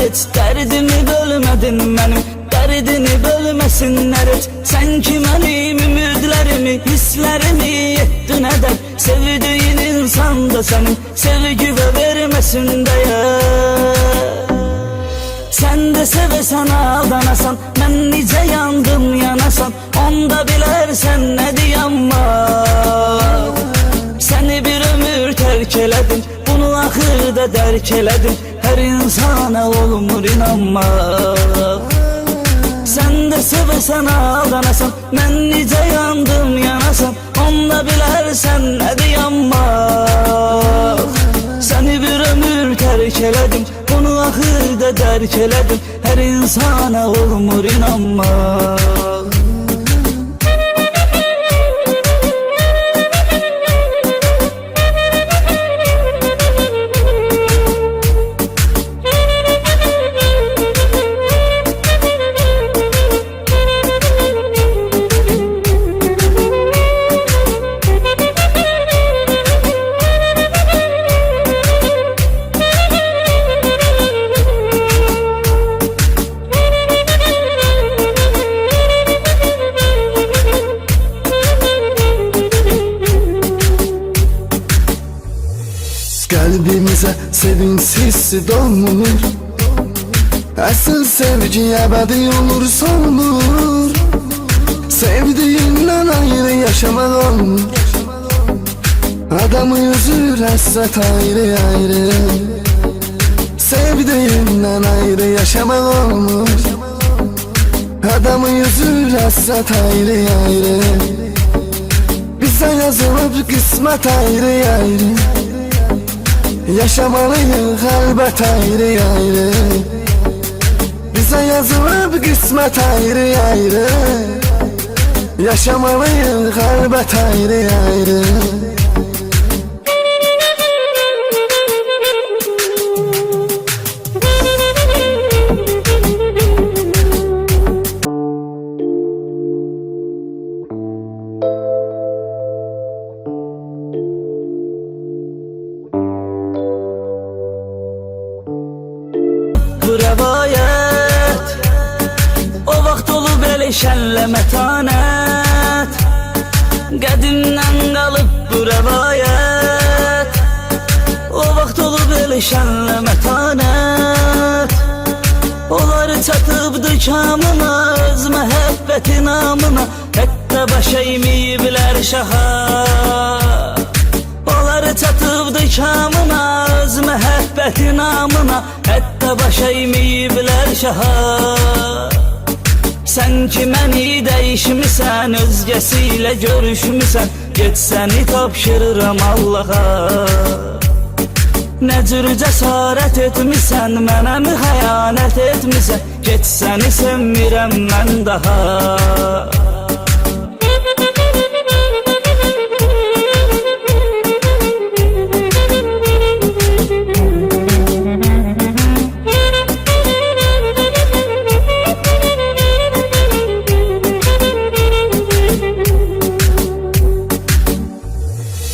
heç dərdimi bölmədin mənim, dərdini bölməsinlər heç. Sən ki mənim ümidlərimi, hisslərimi etdin ədəb, sevdiyin insan da sənin sevgi və verməsin dəyər. Sən də sevəsən aldanasan, mən necə yandım yanasan, onda bilərsən nə dayanmaq. Səni bir ömür tərk elədim, bunu axırda dərk elədim, hər insana olmur inanmaq. Sən də sevəsən aldanasan, mən necə yandım yanasan, onda bilərsən nə dayanmaq. Səni bir ömür tərk elədim, bunu axırda dərk elədim, hər insana olmur inanmaq. Kalbimize sevinçsiz dolmur, asıl sevgi ebedi olur solmur. Sevdiğinden ayrı yaşamak olmur, adamı üzür hasret ayrı ayrı. Sevdiğinden ayrı yaşamak olmur, adamı üzür hasret ayrı ayrı. Bize yazılıp kısmet ayrı ayrı, yaşamalıyıq əlbət ayrı ayrı. Bizə yazılıb qismət ayrı ayrı, yaşamalıyıq əlbət ayrı ayrı. Bu rəvayət o vaxt olub elə şənlə mətanət, qədimdən qalıb bu rəvayət. O vaxt olub elə şənlə mətanət, onları çatıbdı kamına, öz məhəbbəti namına, hətta baş əyməyiblər şaha. Onları çatıbdı kamına, öz məhəbbəti namına, hətta baş əyməyiblər şaha. Sən ki məni dəyişmisən, özgəsi ilə görüşmüsən, get səni tapşırıram Allaha. Nə cür cəsarət etmisən, mənə mi xəyanət etmisən, get səni sevmirəm mən daha.